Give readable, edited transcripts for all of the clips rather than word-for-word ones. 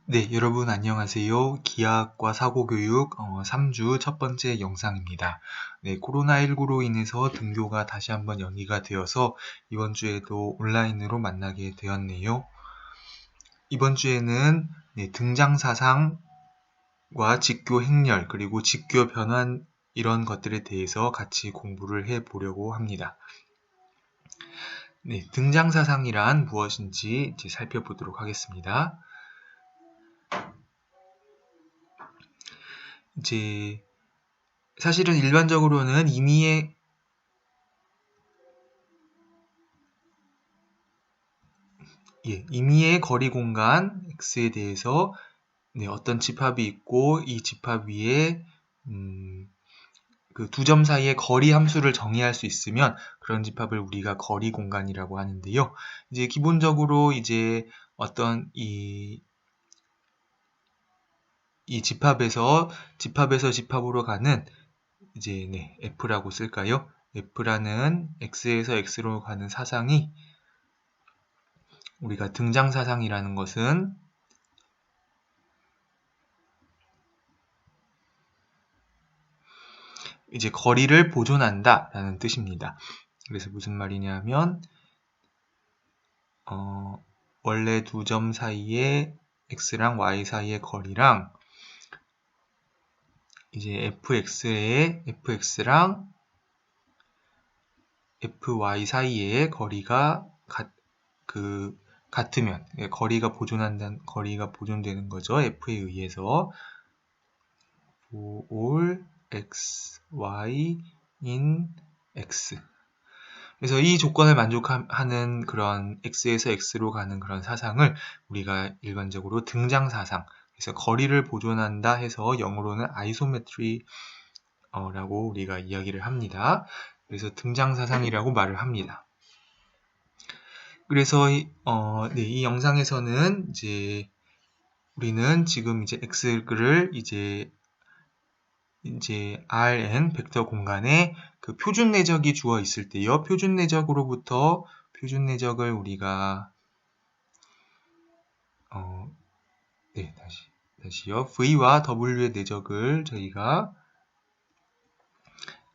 네, 여러분 안녕하세요. 기하학과 사고교육 3주 첫 번째 영상입니다. 네, 코로나19로 인해서 등교가 다시 한번 연기가 되어서 이번 주에도 온라인으로 만나게 되었네요. 이번 주에는 등장 사상과 직교 행렬 그리고 직교 변환 이런 것들에 대해서 같이 공부를 해 보려고 합니다. 네, 등장 사상이란 무엇인지 이제 살펴보도록 하겠습니다. 이제 사실은 일반적으로는 임의의 거리 공간 x에 대해서 어떤 집합이 있고 이 집합 위에 그 두 점 사이의 거리 함수를 정의할 수 있으면 그런 집합을 우리가 거리 공간이라고 하는데요. 이제 기본적으로 이제 어떤 이 집합에서 집합으로 가는 이제 F라고 쓸까요? F라는 X에서 X로 가는 사상이 우리가 등장 사상이라는 것은 이제 거리를 보존한다 라는 뜻입니다. 그래서 무슨 말이냐면 원래 두 점 사이의 x랑 y 사이의 거리랑 이제 fx랑 fy 사이의 거리가 같으면 거리가 보존되는 거죠. f에 의해서 all x, y in x. 그래서 이 조건을 만족하는 그런 x에서 x로 가는 그런 사상을 우리가 일반적으로 등장 사상, 그래서 거리를 보존한다 해서 영어로는 아이소메트리라고 우리가 이야기를 합니다. 그래서 등장 사상이라고 말을 합니다. 그래서 이 영상에서는 이제 우리는 지금 이제 x를 이제 Rn 벡터 공간에 그 표준 내적이 주어 있을 때요. 표준 내적을 우리가 다시요. V와 W의 내적을 저희가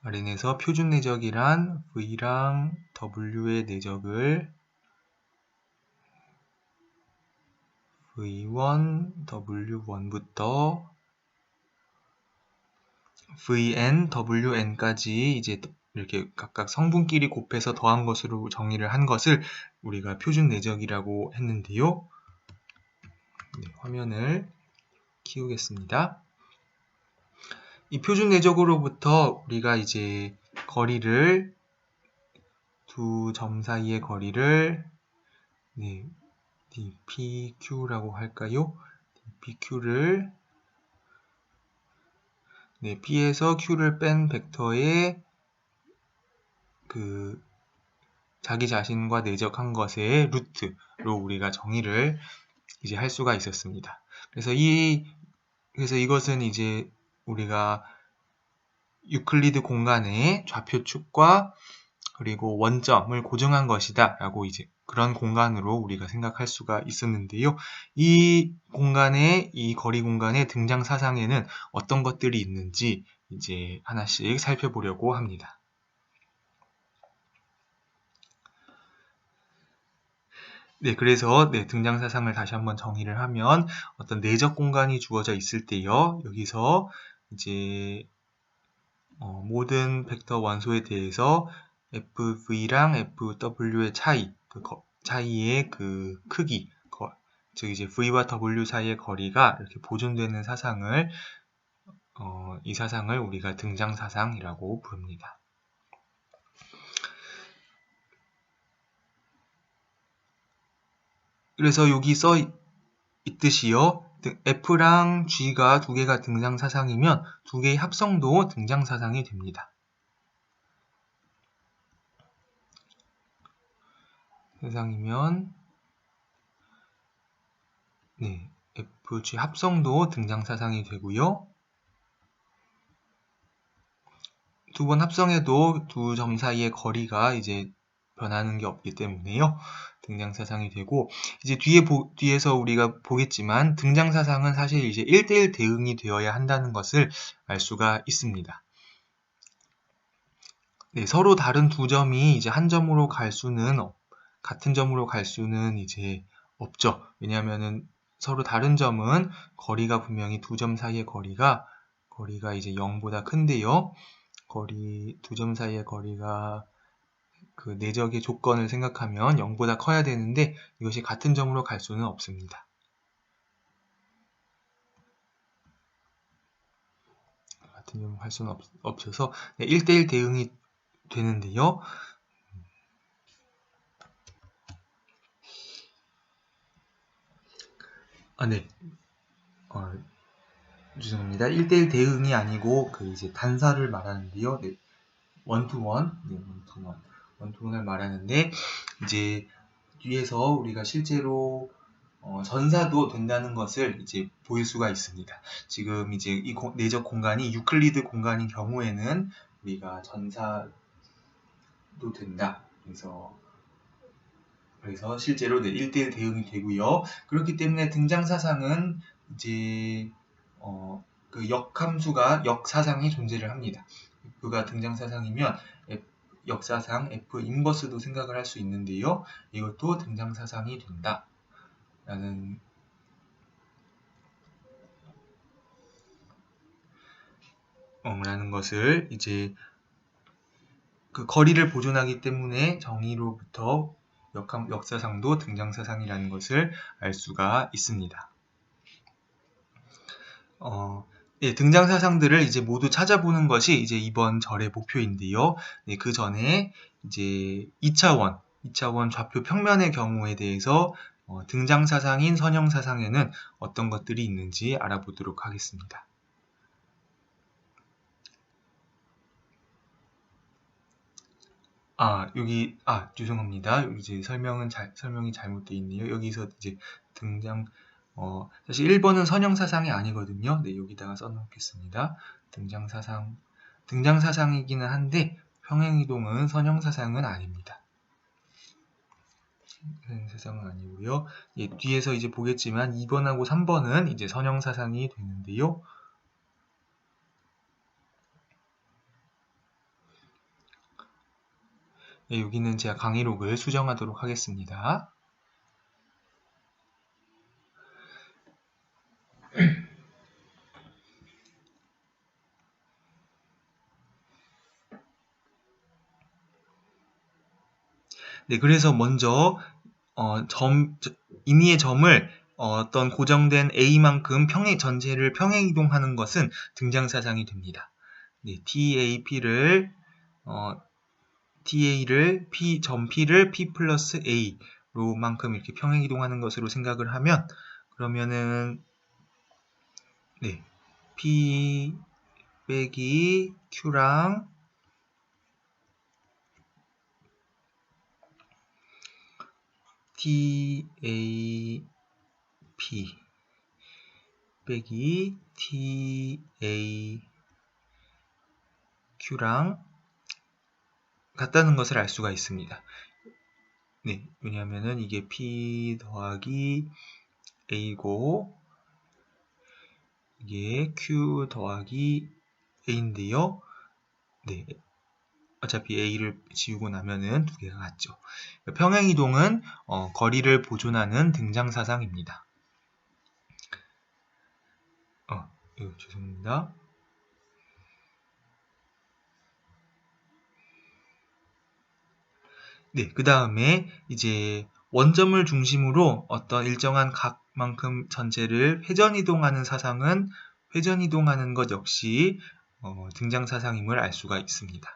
Rn에서 표준 내적이란 V랑 W의 내적을 V1, W1부터 Vn, Wn까지 이제 이렇게 각각 성분끼리 곱해서 더한 것으로 정의를 한 것을 우리가 표준 내적이라고 했는데요. 화면을 키우겠습니다. 이 표준 내적으로부터 우리가 이제 거리를 두 점 사이의 거리를 dpq라고 할까요? dpq를 p에서 q를 뺀 벡터의 그 자기 자신과 내적한 것의 루트로 우리가 정의를 이제 할 수가 있었습니다. 그래서 이것은 이제 우리가 유클리드 공간의 좌표축과 그리고 원점을 고정한 것이다 라고 이제 그런 공간으로 우리가 생각할 수가 있었는데요. 이 거리 공간의 등장 사상에는 어떤 것들이 있는지 이제 하나씩 살펴보려고 합니다. 그래서 등장 사상을 다시 한번 정의를 하면 어떤 내적 공간이 주어져 있을 때요. 여기서 이제 모든 벡터 원소에 대해서 FV랑 FW의 차이의 그 크기, 즉 이제 V와 W 사이의 거리가 이렇게 보존되는 사상을 이 사상을 우리가 등장 사상이라고 부릅니다. 그래서 여기 써 있듯이요. F랑 G가 두 개가 등장 사상이면 두 개의 합성도 등장 사상이 됩니다. 사상이면 FG 합성도 등장 사상이 되고요. 두 번 합성해도 두 점 사이의 거리가 이제 변하는 게 없기 때문에요. 등장사상이 되고, 이제 뒤에서 우리가 보겠지만 등장사상은 사실 이제 1대1 대응이 되어야 한다는 것을 알 수가 있습니다. 네, 서로 다른 두 점이 이제 한 점으로 갈 수는 같은 점으로 갈 수는 이제 없죠. 왜냐하면은 서로 다른 점은 거리가 분명히 두 점 사이의 거리가 이제 0보다 큰데요. 두 점 사이의 거리가 그 내적의 조건을 생각하면 0보다 커야 되는데 이것이 같은 점으로 갈 수는 없습니다. 같은 점으로 갈 수는 없어서 1대1 대응이 되는데요. 네. 죄송합니다. 1대1 대응이 아니고 그 이제 단사를 말하는데요. 네. 원투원, 원투원을 말하는데 이제 뒤에서 우리가 실제로 전사도 된다는 것을 이제 보일 수가 있습니다. 지금 이제 이 내적 공간이 유클리드 공간인 경우에는 우리가 전사도 된다. 그래서 실제로 1대1 대응이 되고요. 그렇기 때문에 등장사상은 이제 그 역사상이 존재를 합니다. F가 등장사상이면 역사상 F 인버스도 생각을 할 수 있는데요. 이것도 등장사상이 된다. 라는 것을 이제 그 거리를 보존하기 때문에 정의로부터 역사상도 등장사상이라는 것을 알 수가 있습니다. 네, 등장사상들을 이제 모두 찾아보는 것이 이제 이번 절의 목표인데요. 네, 그 전에 이제 2차원 좌표 평면의 경우에 대해서 등장사상인 선형사상에는 어떤 것들이 있는지 알아보도록 하겠습니다. 죄송합니다. 이제 설명이 잘못되어 있네요. 여기서 이제 사실 1번은 선형사상이 아니거든요. 네, 여기다가 써놓겠습니다. 등장사상이기는 한데, 평행이동은 선형사상은 아닙니다. 선형사상은 아니고요. 예, 뒤에서 이제 보겠지만 2번하고 3번은 이제 선형사상이 되는데요. 네, 여기는 제가 강의록을 수정하도록 하겠습니다. 네, 그래서 먼저 임의의 점을 어떤 고정된 A만큼 전체를 평행이동하는 것은 등장사상이 됩니다. 네, TA를 점 P를 P 플러스 A로만큼 이렇게 평행이동하는 것으로 생각을 하면, 그러면은 네, P 빼기 Q랑 TAP 빼기 TAQ랑 같다는 것을 알 수가 있습니다. 네, 왜냐하면은 이게 P 더하기 A고 이게 Q 더하기 A인데요. 네, 어차피 A를 지우고 나면은 두 개가 같죠. 평행이동은 거리를 보존하는 등장사상입니다. 죄송합니다. 네, 그 다음에 이제 원점을 중심으로 어떤 일정한 각만큼 전체를 회전이동하는 사상은 회전이동하는 것 역시 등장사상임을 알 수가 있습니다.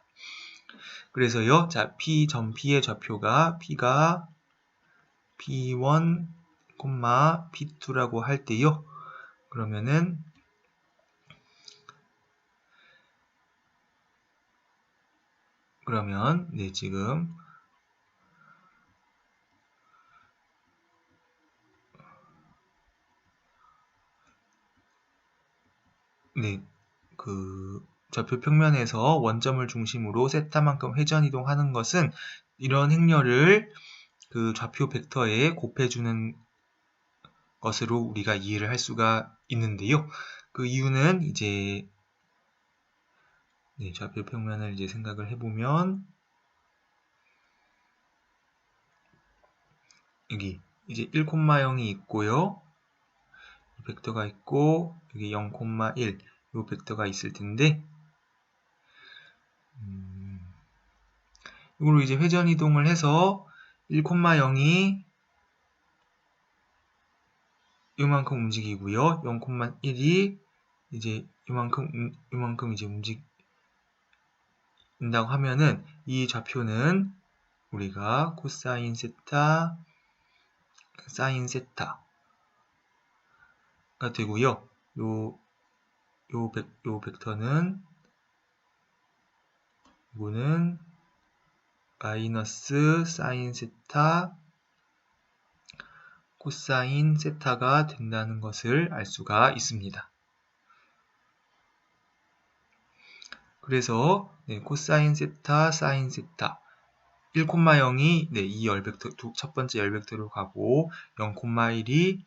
그래서요, 자, 점 P의 좌표가 P가 P1, P2라고 할 때요, 그러면은 네, 지금 네, 그 좌표 평면에서 원점을 중심으로 세타만큼 회전 이동하는 것은 이런 행렬을 그 좌표 벡터에 곱해주는 것으로 우리가 이해를 할 수가 있는데요. 그 이유는 이제 좌표 평면을 이제 생각을 해보면 여기 이제 1,0이 있고요. 벡터가 있고 여기 0,1 이 벡터가 있을 텐데 이걸로 이제 회전 이동을 해서 1,0이 이만큼 움직이고요. 0,1이 이제 이만큼 이제 움직인다고 하면은 이 좌표는 우리가 코사인 세타, 사인 세타가 되고요. 요 벡터는 이거는 마이너스 사인 세타, 코사인 세타가 된다는 것을 알 수가 있습니다. 그래서 코사인 세타, 사인 세타 1,0이 이 열벡터 첫 번째 열벡터로 가고 0,1이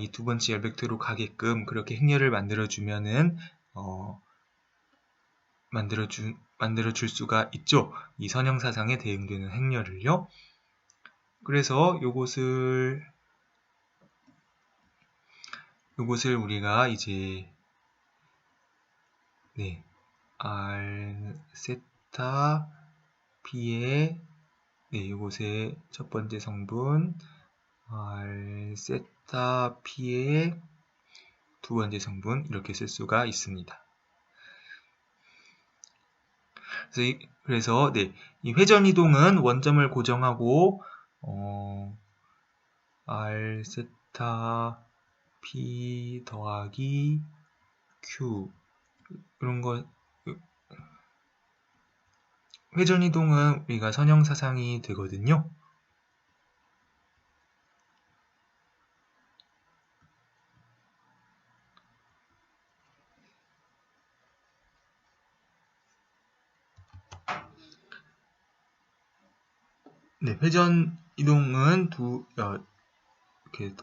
이 두 번째 열벡터로 가게끔 그렇게 행렬을 만들어주면은 만들어줄 수가 있죠. 이 선형사상에 대응되는 행렬을요. 그래서 요것을 우리가 이제 R 세타 P의 요것의 첫 번째 성분 R 세타 P의 두 번째 성분 이렇게 쓸 수가 있습니다. 그래서 이 회전 이동은 원점을 고정하고 R 세타 P 더하기 Q 이런 거 회전 이동은 우리가 선형사상이 되거든요. 회전 이동은 이렇게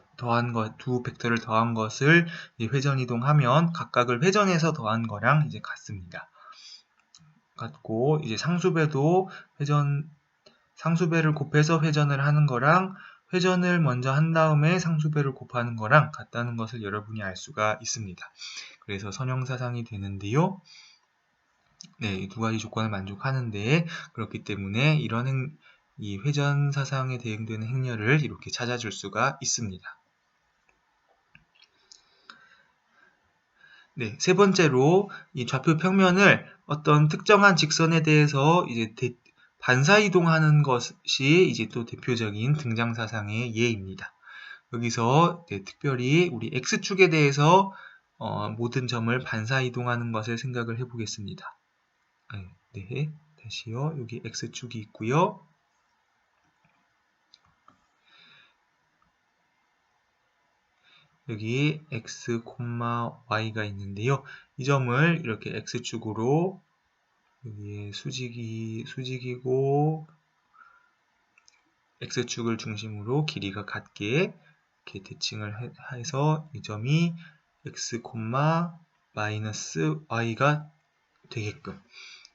두 벡터를 더한 것을 회전 이동하면 각각을 회전해서 더한 거랑 이제 같습니다. 같고 이제 상수배도 상수배를 곱해서 회전을 하는 거랑 회전을 먼저 한 다음에 상수배를 곱하는 거랑 같다는 것을 여러분이 알 수가 있습니다. 그래서 선형사상이 되는데요. 이 두 가지 조건을 만족하는데 그렇기 때문에 이 회전사상에 대응되는 행렬을 이렇게 찾아줄 수가 있습니다. 세 번째로 이 좌표 평면을 어떤 특정한 직선에 대해서 이제 반사 이동하는 것이 이제 또 대표적인 등장사상의 예입니다. 여기서 특별히 우리 X축에 대해서 모든 점을 반사 이동하는 것을 생각을 해보겠습니다. 다시요. 여기 X축이 있고요. 여기 x, y가 있는데요. 이 점을 이렇게 x축으로 여기에 수직이고 x축을 중심으로 길이가 같게 이렇게 대칭을 해서 이 점이 x, 마이너스 y가 되게끔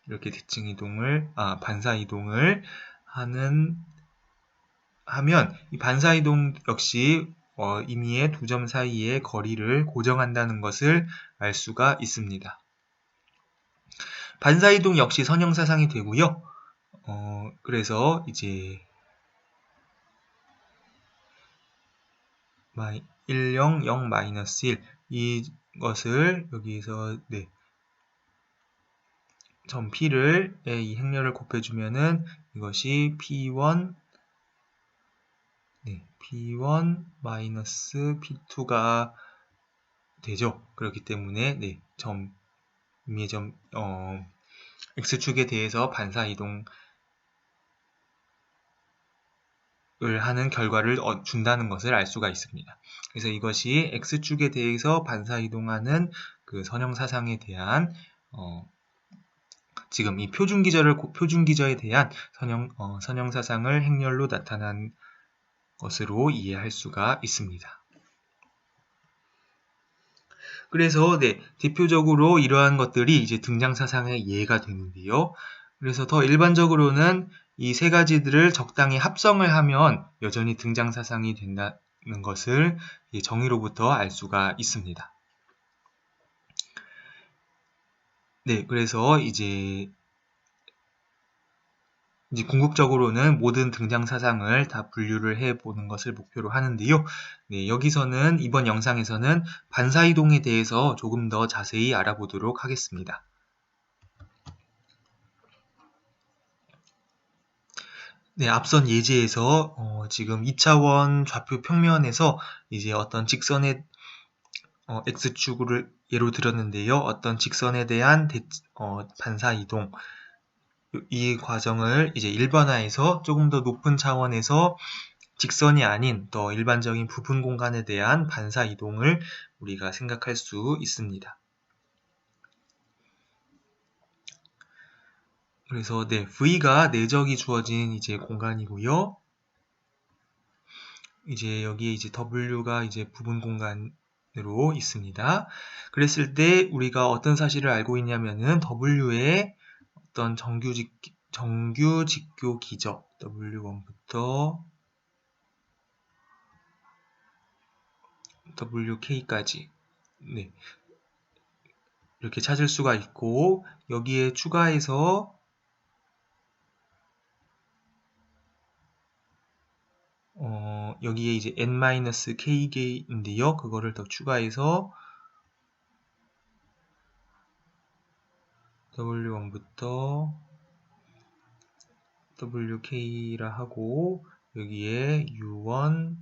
이렇게 대칭 이동을 반사 이동을 하면 이 반사 이동 역시 임의의 두 점 사이의 거리를 고정한다는 것을 알 수가 있습니다. 반사 이동 역시 선형사상이 되고요. 그래서 이제 1, 0, 0, 마이너스 1 이것을 여기서 점 P를 이 행렬을 곱해주면은 이것이 P1 P1 마이너스 P2가 되죠. 그렇기 때문에 임의의 점 X축에 대해서 반사 이동을 하는 결과를 준다는 것을 알 수가 있습니다. 그래서 이것이 X축에 대해서 반사 이동하는 그 선형사상에 대한 지금 이 표준기저에 대한 선형사상을 행렬로 나타난 것으로 이해할 수가 있습니다. 그래서 대표적으로 이러한 것들이 이제 등장사상의 예가 되는데요. 그래서 더 일반적으로는 이 세 가지들을 적당히 합성을 하면 여전히 등장사상이 된다는 것을 정의로부터 알 수가 있습니다. 네, 그래서 이제 궁극적으로는 모든 등장사상을 다 분류를 해보는 것을 목표로 하는데요. 네, 여기서는 이번 영상에서는 반사이동에 대해서 조금 더 자세히 알아보도록 하겠습니다. 네, 앞선 예제에서 지금 2차원 좌표 평면에서 이제 어떤 직선의 X축을 예로 들었는데요. 어떤 직선에 대한 반사이동, 이 과정을 이제 일반화해서 조금 더 높은 차원에서 직선이 아닌 더 일반적인 부분 공간에 대한 반사 이동을 우리가 생각할 수 있습니다. 그래서 V가 내적이 주어진 이제 공간이고요. 이제 여기에 이제 W가 이제 부분 공간으로 있습니다. 그랬을 때 우리가 어떤 사실을 알고 있냐면은 W의 어떤 정규 직교 기저 W1부터 WK까지 이렇게 찾을 수가 있고, 여기에 추가해서 여기에 이제 n-k개인데요. 그거를 더 추가해서 W1부터 WK라 하고, 여기에 U1,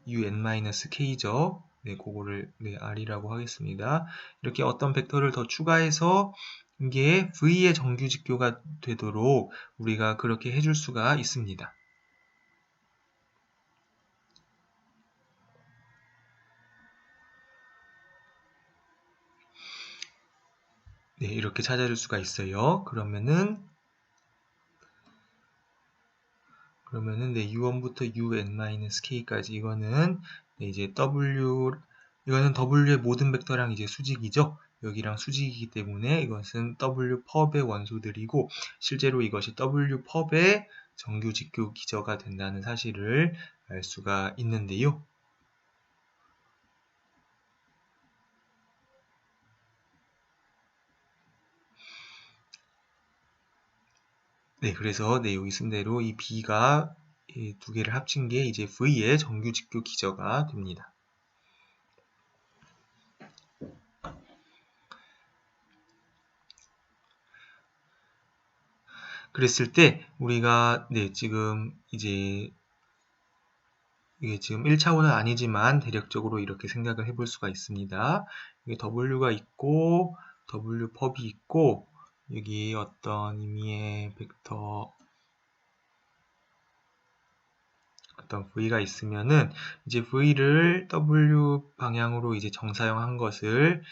UN-K죠. 네, 그거를 R이라고 하겠습니다. 이렇게 어떤 벡터를 더 추가해서 이게 V의 정규 직교가 되도록 우리가 그렇게 해줄 수가 있습니다. 네, 이렇게 찾아줄 수가 있어요. 그러면은 U1부터 UN-K까지 이거는 이제 이거는 W의 모든 벡터랑 이제 수직이죠. 여기랑 수직이기 때문에 이것은 W 펍의 원소들이고, 실제로 이것이 W 펍의 정규 직교 기저가 된다는 사실을 알 수가 있는데요. 네, 그래서 여기 쓴 대로 이 B가 이 두 개를 합친 게 이제 V의 정규 직교 기저가 됩니다. 그랬을 때 우리가 지금 이게 지금 1차원은 아니지만 대략적으로 이렇게 생각을 해볼 수가 있습니다. 여기 W가 있고 W 펍이 있고, 여기 어떤 의미의 벡터 어떤 V가 있으면은 이제 V를 W 방향으로 이제 정사형한 것을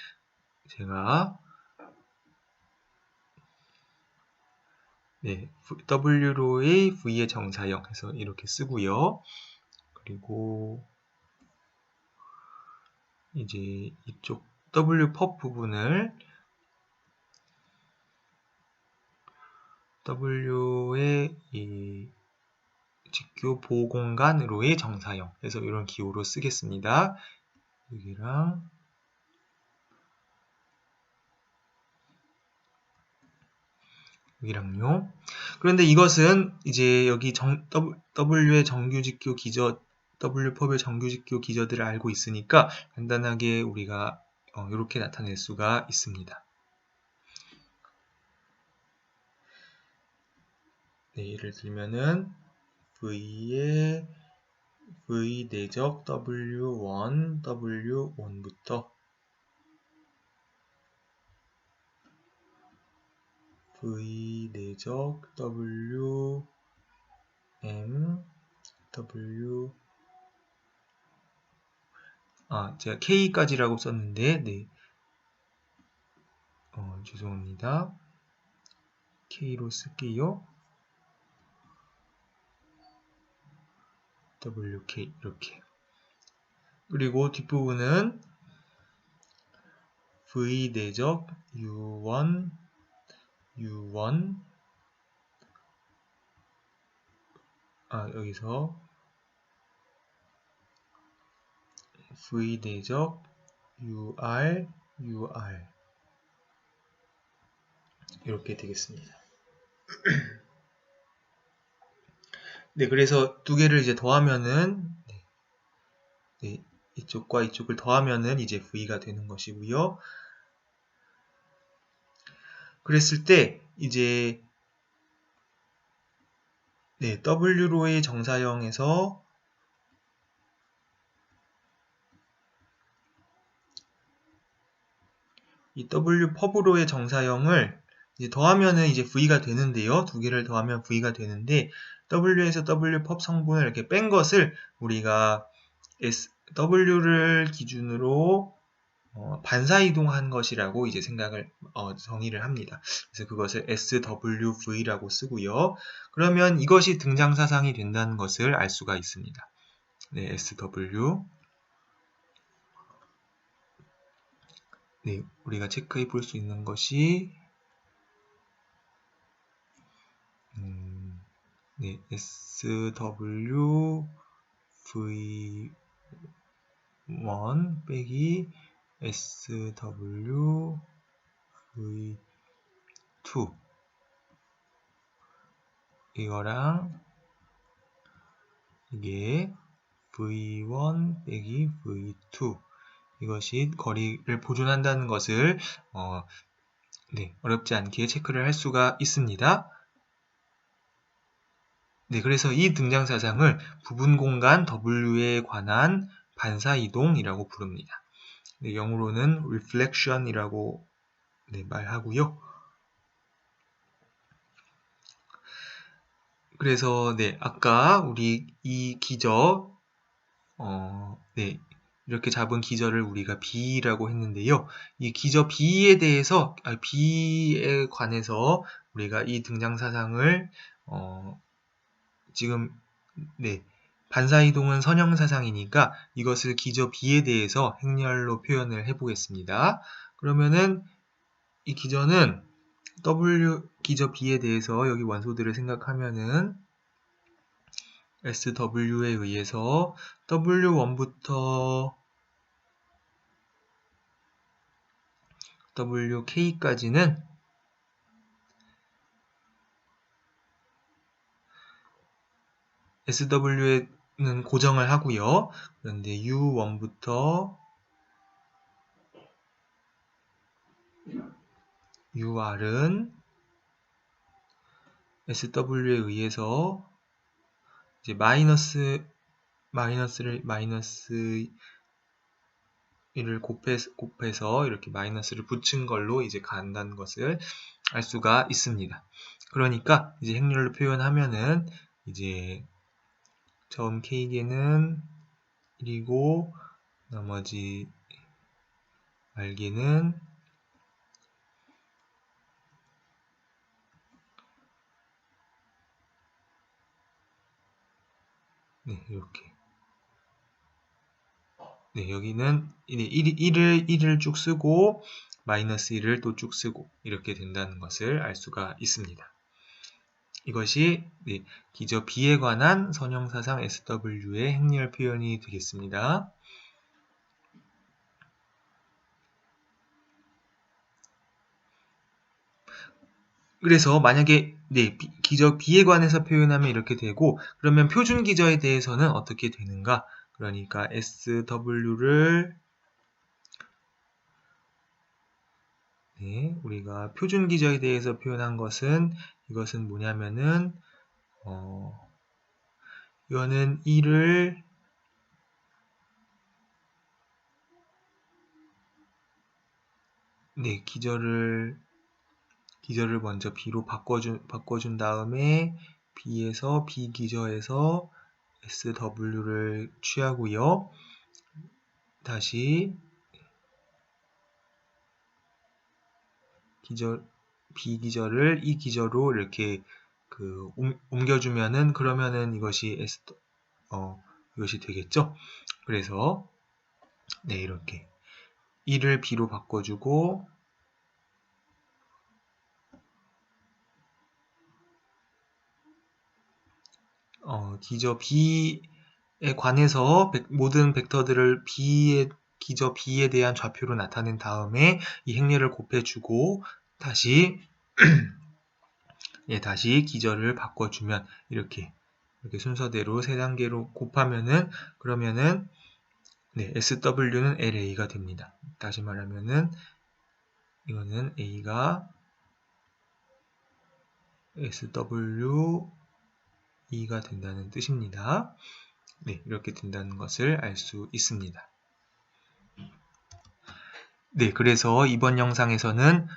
제가 W로의 V의 정사형 해서 이렇게 쓰고요. 그리고 이제 이쪽 W 펍 부분을 W의 이 직교 보공간으로의 정사형 해서 이런 기호로 쓰겠습니다. 여기랑요. 그런데 이것은 이제 여기 W의 정규 직교 기저, W 펍의 정규 직교 기저들을 알고 있으니까 간단하게 우리가 이렇게 나타낼 수가 있습니다. 예를 들면은 V의 V 내적 W1, W1부터 V 내적 WM, 제가 K까지라고 썼는데, 죄송합니다. K로 쓸게요. WK 이렇게. 그리고 뒷부분은 V 대적 U1 여기서 V 대적 UR 이렇게 되겠습니다. 네, 그래서 두 개를 이제 더하면은 네, 이쪽과 이쪽을 더하면은 이제 V가 되는 것이고요. 그랬을 때 이제 네, W로의 정사형에서 이 W 펍으로의 정사형을 이제 더하면은 이제 V가 되는데요. 두 개를 더하면 V가 되는데 W에서 W 펍 성분을 이렇게 뺀 것을 우리가 W를 기준으로 반사이동한 것이라고 이제 정의를 합니다. 그래서 그것을 SWV라고 쓰고요. 그러면 이것이 등장사상이 된다는 것을 알 수가 있습니다. 네, SW. 네, 우리가 체크해 볼 수 있는 것이 네, SWV1 빼기 SWV2 이거랑 이게 V1 빼기 V2 이것이 거리를 보존한다는 것을 네, 어렵지 않게 체크를 할 수가 있습니다. 네, 그래서 이 등장사상을 부분 공간 W에 관한 반사이동이라고 부릅니다. 네, 영어로는 reflection이라고 네, 말하고요. 그래서 네, 아까 우리 이 기저 네, 이렇게 잡은 기저를 우리가 B라고 했는데요. 이 기저 B에 대해서 B에 관해서 우리가 이 등장사상을 지금 네, 반사이동은 선형사상이니까 이것을 기저 B에 대해서 행렬로 표현을 해보겠습니다. 그러면은 이 기저는 기저 B에 대해서 여기 원소들을 생각하면은 SW에 의해서 W1부터 WK까지는 SW에는 고정을 하고요. 그런데 U1부터 UR은 SW에 의해서 이제 마이너스를 곱해서 이렇게 마이너스를 붙인 걸로 이제 간다는 것을 알 수가 있습니다. 그러니까 이제 행렬로 표현하면은 이제 처음 K개는 1이고 나머지 R개는 네, 이렇게 네, 여기는 1을 쭉 쓰고 마이너스 1을 또 쭉 쓰고 이렇게 된다는 것을 알 수가 있습니다. 이것이 네, 기저 B에 관한 선형사상 SW의 행렬 표현이 되겠습니다. 그래서 만약에 네, 기저 B에 관해서 표현하면 이렇게 되고 그러면 표준 기저에 대해서는 어떻게 되는가? 그러니까 SW를 네, 우리가 표준 기저에 대해서 표현한 것은 이것은 뭐냐면은 이거는 1을 네, 기저를 먼저 B로 바꿔준 다음에 B에서 B 기저에서 SW를 취하고요. 다시 비기절을 이 기절로 이렇게 옮겨주면은 그러면은 이것이 이것이 되겠죠. 그래서 네, 이렇게 1을 b로 바꿔주고 기저 b에 관해서 모든 벡터들을 기저 b에 대한 좌표로 나타낸 다음에 이 행렬을 곱해주고 다시 다시 기저를 바꿔주면 이렇게 순서대로 3단계로 곱하면은 그러면은 SW는 LA가 됩니다. 다시 말하면은 이거는 A가 SWE가 된다는 뜻입니다. 네, 이렇게 된다는 것을 알 수 있습니다. 네, 그래서 이번 영상에서는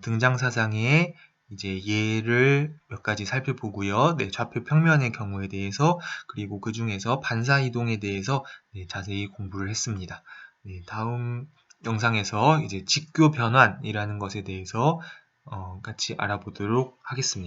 등장사상의 이제 예를 몇 가지 살펴보고요. 네, 좌표 평면의 경우에 대해서 그리고 그 중에서 반사 이동에 대해서 자세히 공부를 했습니다. 네, 다음 영상에서 이제 직교 변환이라는 것에 대해서 같이 알아보도록 하겠습니다.